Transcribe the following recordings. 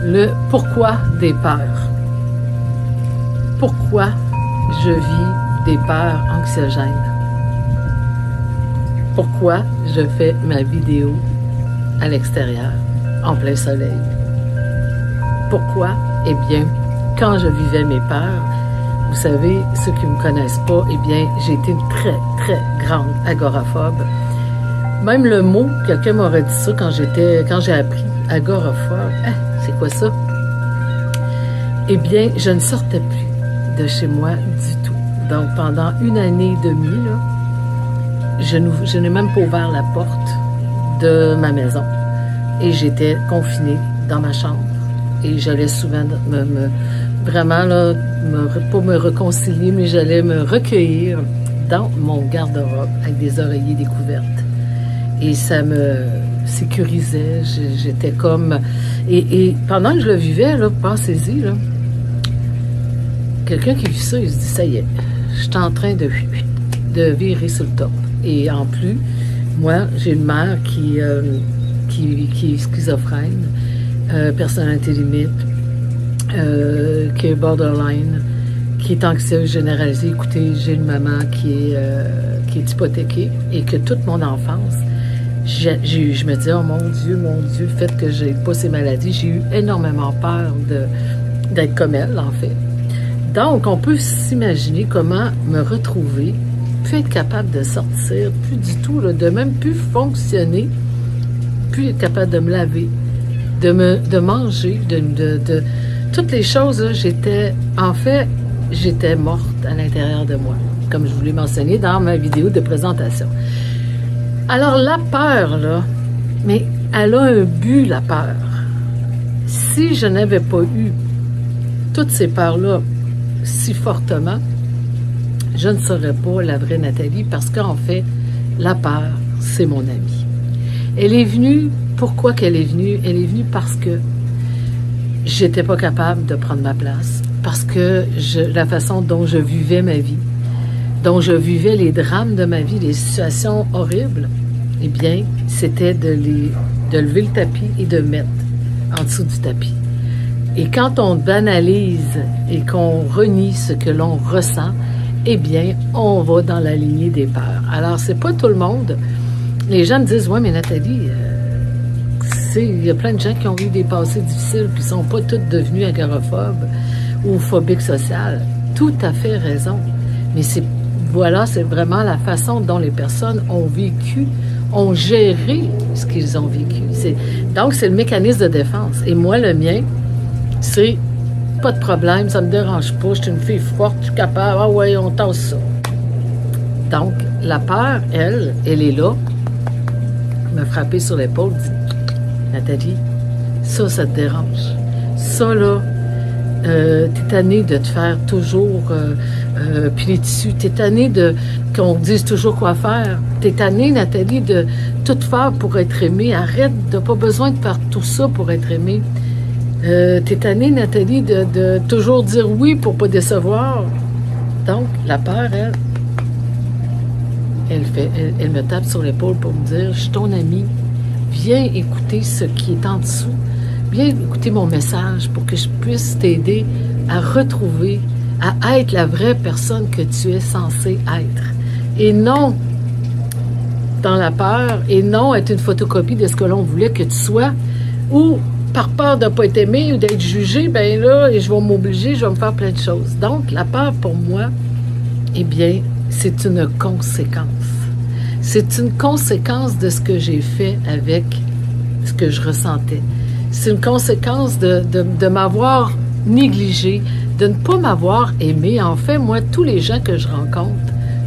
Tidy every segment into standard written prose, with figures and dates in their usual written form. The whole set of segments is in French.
le pourquoi des peurs. Pourquoi je vis des peurs anxiogènes? Pourquoi je fais ma vidéo à l'extérieur, en plein soleil? Pourquoi? Eh bien, quand je vivais mes peurs, vous savez, ceux qui ne me connaissent pas, eh bien, j'ai été une très, très grande agoraphobe. Même le mot, quelqu'un m'aurait dit ça quand j'ai appris agoraphobe. Hein, c'est quoi ça? Eh bien, je ne sortais plus de chez moi du tout. Donc, pendant 1 année et demie, là, je n'ai même pas ouvert la porte de ma maison. Et j'étais confinée dans ma chambre. Et j'allais souvent vraiment, là, pas me réconcilier, mais j'allais me recueillir dans mon garde-robe avec des oreillers découvertes. Et ça me sécurisait. J'étais comme... Et pendant que je le vivais, là, pensez-y, là, quelqu'un qui vit ça, il se dit, ça y est, je suis en train de virer sur le top. Et en plus, moi, j'ai une mère qui est schizophrène, personnalité limite, qui est borderline, qui est anxieuse généralisée. Écoutez, j'ai une maman qui est hypothéquée et que toute mon enfance, je me dis, oh mon Dieu, le fait que j'ai pas ces maladies, j'ai eu énormément peur d'être comme elle, en fait. Donc, on peut s'imaginer comment me retrouver, plus être capable de sortir, plus du tout, là, de même plus fonctionner, plus être capable de me laver, de manger, de toutes les choses, là, j'étais morte à l'intérieur de moi, comme je vous l'ai mentionné dans ma vidéo de présentation. Alors, la peur, là, mais elle a un but, la peur. Si je n'avais pas eu toutes ces peurs-là si fortement, je ne serais pas la vraie Nathalie, parce qu'en fait, la peur, c'est mon amie. Elle est venue, pourquoi qu'elle est venue? Elle est venue parce que j'étais pas capable de prendre ma place, parce que la façon dont je vivais ma vie, dont je vivais les drames de ma vie, les situations horribles, eh bien, c'était de lever le tapis et de mettre en dessous du tapis. Et quand on banalise et qu'on renie ce que l'on ressent, eh bien, on va dans la lignée des peurs. Alors, c'est pas tout le monde. Les gens me disent, ouais, mais Nathalie, il y a plein de gens qui ont eu des passés difficiles puis sont pas tous devenus agoraphobes ou phobiques sociales. Tout à fait raison. Mais voilà, c'est vraiment la façon dont les personnes ont vécu, ont géré ce qu'ils ont vécu. Donc, c'est le mécanisme de défense. Et moi, le mien, c'est pas de problème, ça me dérange pas, je suis une fille forte, je suis capable, ah ouais, on tasse ça. Donc, la peur, elle est là, me frapper sur l'épaule, dit, Nathalie, ça te dérange. Ça, là, t'es tannée de te faire toujours piler dessus. T'es tannée qu'on dise toujours quoi faire. T'es tannée, Nathalie, de tout faire pour être aimée. Arrête, t'as pas besoin de faire tout ça pour être aimée. T'es tannée, Nathalie, de toujours dire oui pour pas décevoir. Donc, la peur, elle me tape sur l'épaule pour me dire, je suis ton amie. Viens écouter ce qui est en dessous. Viens écouter mon message pour que je puisse t'aider à retrouver, à être la vraie personne que tu es censée être. Et non dans la peur, et non être une photocopie de ce que l'on voulait que tu sois, ou par peur de ne pas être aimé ou d'être jugé, ben là, et je vais m'obliger, je vais me faire plein de choses. Donc, la peur, pour moi, eh bien, c'est une conséquence. C'est une conséquence de ce que j'ai fait avec ce que je ressentais. C'est une conséquence de m'avoir négligé, de ne pas m'avoir aimé. En fait, moi, tous les gens que je rencontre,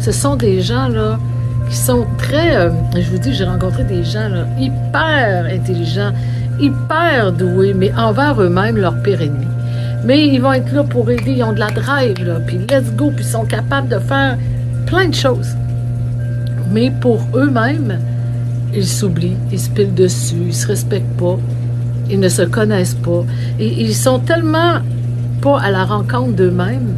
ce sont des gens, là, qui sont très... je vous dis, j'ai rencontré des gens, là, hyper intelligents, hyper doués, mais envers eux-mêmes, leur pire ennemi. Mais ils vont être là pour aider, ils ont de la drive, là, puis let's go, puis ils sont capables de faire plein de choses. Mais pour eux-mêmes, ils s'oublient, ils se pilent dessus, ils se respectent pas, ils ne se connaissent pas. Et ils sont tellement pas à la rencontre d'eux-mêmes,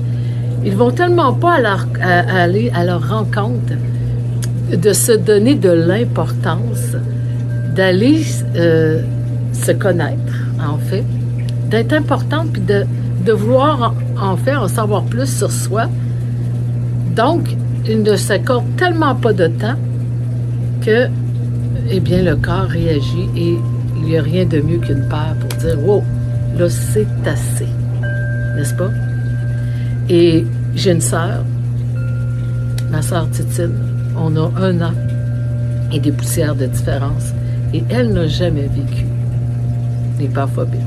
ils vont tellement pas aller à leur rencontre, de se donner de l'importance, d'aller se connaître, en fait, d'être importante, puis de vouloir en faire en savoir plus sur soi. Donc, il ne s'accorde tellement pas de temps que, eh bien, le corps réagit et il n'y a rien de mieux qu'une peur pour dire « Wow, là, c'est assez. » N'est-ce pas? Et j'ai une sœur, ma sœur Titine, on a 1 an et des poussières de différence. Et elle n'a jamais vécu les peurs phobiques.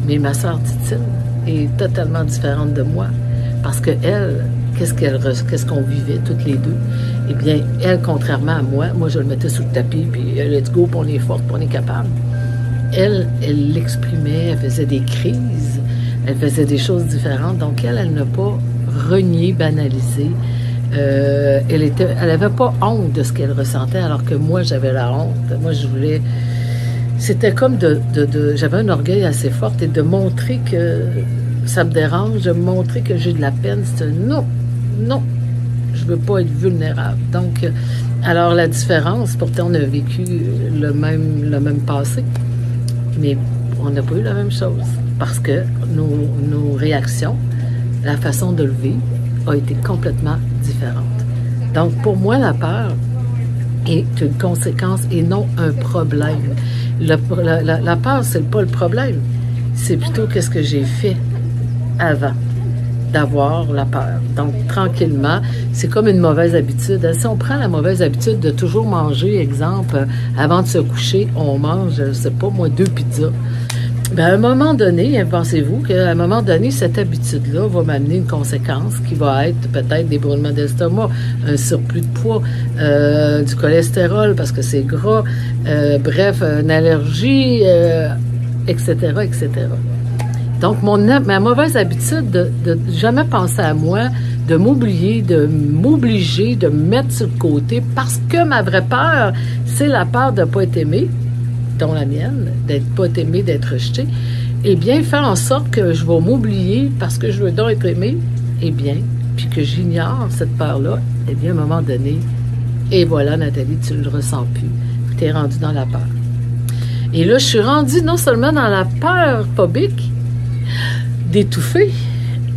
Mais ma sœur Titine est totalement différente de moi. Parce que elle, qu'est-ce qu'on vivait toutes les deux? Eh bien, elle, contrairement à moi, je le mettais sous le tapis, puis let's go, puis on est forte, puis on est capable. Elle l'exprimait, elle faisait des crises, elle faisait des choses différentes. Donc, elle n'a pas renié, banalisé. Elle avait pas honte de ce qu'elle ressentait, alors que moi, j'avais la honte. Moi, je voulais... C'était comme j'avais un orgueil assez fort et de montrer que ça me dérange, de montrer que j'ai de la peine. C'était non, je veux pas être vulnérable. Donc, alors la différence, pourtant on a vécu le même passé, mais on n'a pas eu la même chose parce que nos réactions, la façon de le vivre a été complètement différente. Donc, pour moi, la peur est une conséquence et non un problème. La peur, c'est pas le problème. C'est plutôt qu'est-ce que j'ai fait avant d'avoir la peur. Donc, tranquillement, c'est comme une mauvaise habitude. Si on prend la mauvaise habitude de toujours manger, exemple, avant de se coucher, on mange, je sais pas moi, 2 pizzas. Bien, à un moment donné, pensez-vous qu'à un moment donné, cette habitude-là va m'amener une conséquence qui va être peut-être des brûlements d'estomac, un surplus de poids, du cholestérol parce que c'est gras, bref, une allergie, etc., etc. Donc, ma mauvaise habitude de jamais penser à moi, de m'oublier, de m'obliger, de me mettre sur le côté parce que ma vraie peur, c'est la peur de ne pas être aimée, dont la mienne, d'être pas aimée, d'être rejetée, eh bien, faire en sorte que je vais m'oublier parce que je veux donc être aimée, eh bien, puis que j'ignore cette peur-là, eh bien, à un moment donné, et voilà, Nathalie, tu ne le ressens plus. Tu es rendue dans la peur. Et là, je suis rendue non seulement dans la peur phobique, d'étouffer,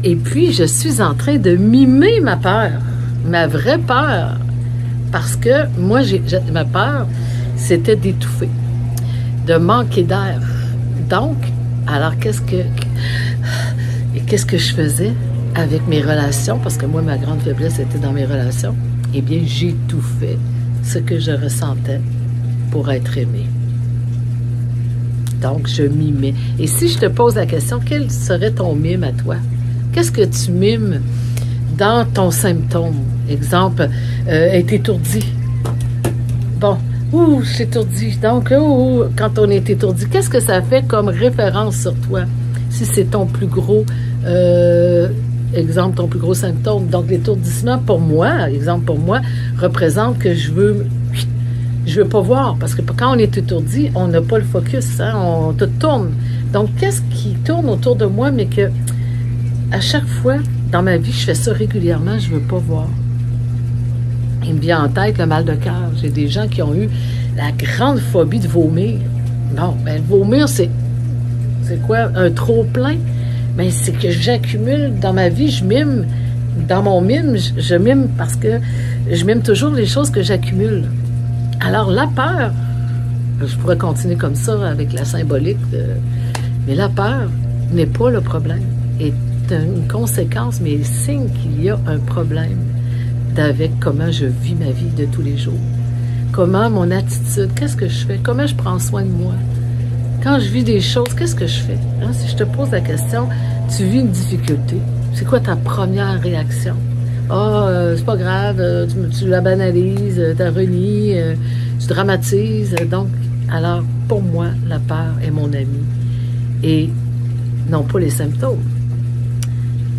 et puis je suis en train de mimer ma peur, ma vraie peur, parce que moi, ma peur, c'était d'étouffer, de manquer d'air. Donc, alors qu'est-ce que je faisais avec mes relations, parce que moi, ma grande faiblesse était dans mes relations, eh bien, j'étouffais ce que je ressentais pour être aimée. Donc, je mimais. Et si je te pose la question, quel serait ton mime à toi? Qu'est-ce que tu mimes dans ton symptôme? Exemple, être étourdi. Bon, je suis étourdi. Donc, quand on est étourdi, qu'est-ce que ça fait comme référence sur toi? Si c'est ton plus gros, exemple, ton plus gros symptôme. Donc, l'étourdissement, pour moi, exemple pour moi, représente que je veux pas voir, parce que quand on est étourdi, on n'a pas le focus, hein, on te tourne. Donc, qu'est-ce qui tourne autour de moi, mais que à chaque fois, dans ma vie, je fais ça régulièrement, je veux pas voir. Il me vient en tête le mal de cœur. J'ai des gens qui ont eu la grande phobie de vomir. Non, ben vomir, c'est quoi? Un trop-plein? Mais c'est que j'accumule dans ma vie, je mime. Dans mon mime, je mime parce que je mime toujours les choses que j'accumule. Alors, la peur, je pourrais continuer comme ça avec la symbolique, mais la peur n'est pas le problème, est une conséquence, mais signe qu'il y a un problème avec comment je vis ma vie de tous les jours. Comment mon attitude, qu'est-ce que je fais, comment je prends soin de moi. Quand je vis des choses, qu'est-ce que je fais? Hein, si je te pose la question, tu vis une difficulté, c'est quoi ta première réaction? C'est pas grave, tu la banalises, tu la renies, tu dramatises. Donc, alors, pour moi, la peur est mon amie. Et non pas les symptômes.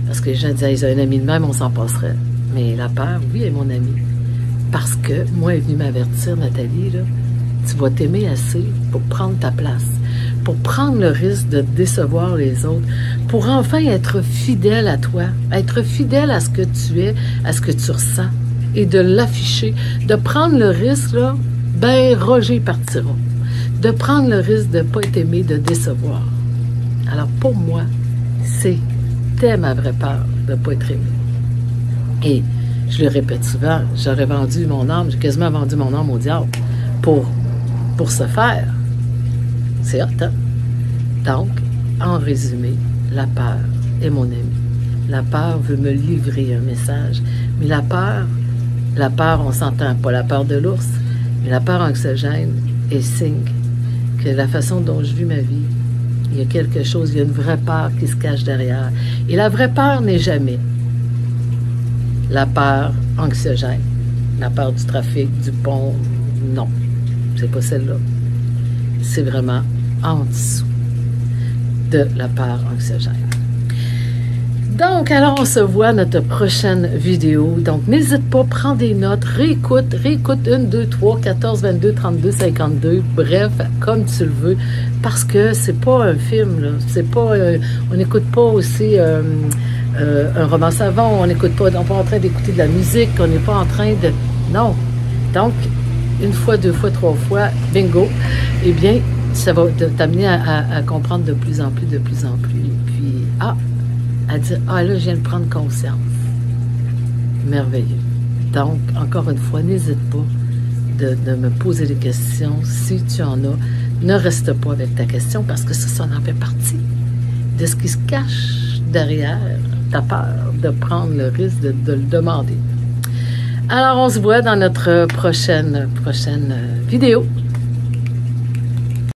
Parce que les gens disaient, ils ont un ami de même, on s'en passerait. Mais la peur, oui, est mon amie. Parce que moi, elle est venue m'avertir, Nathalie, là, tu vas t'aimer assez pour prendre ta place, pour prendre le risque de décevoir les autres, pour enfin être fidèle à toi, être fidèle à ce que tu es, à ce que tu ressens, et de l'afficher, de prendre le risque, là, ben Roger partira, de prendre le risque de ne pas être aimé, de décevoir. Alors, pour moi, c'était ma vraie peur de ne pas être aimée. Et je le répète souvent, j'aurais vendu mon âme, j'ai quasiment vendu mon âme au diable pour ce faire. C'est hot, hein? Donc, en résumé, la peur est mon ami. La peur veut me livrer un message. Mais la peur, on s'entend, pas la peur de l'ours, mais la peur anxiogène est signe que la façon dont je vis ma vie, il y a quelque chose, il y a une vraie peur qui se cache derrière. Et la vraie peur n'est jamais la peur anxiogène, la peur du trafic, du pont, non, c'est pas celle-là. C'est vraiment en dessous de la peur anxiogène. Donc, alors on se voit à notre prochaine vidéo. Donc, n'hésite pas, prends des notes, réécoute 1, 2, 3, 14, 22, 32, 52, bref, comme tu le veux, parce que c'est pas un film, là. C'est pas, on n'écoute pas aussi un roman savant, on n'écoute pas, on n'est pas en train d'écouter de la musique, on n'est pas en train de... Non. Donc, une fois, 2 fois, 3 fois, bingo, eh bien, ça va t'amener à comprendre de plus en plus, puis, à dire, là, je viens de prendre conscience. Merveilleux. Donc, encore une fois, n'hésite pas de me poser des questions. Si tu en as, ne reste pas avec ta question, parce que ça en fait partie de ce qui se cache derrière ta peur de prendre le risque de le demander. Alors, on se voit dans notre prochaine vidéo.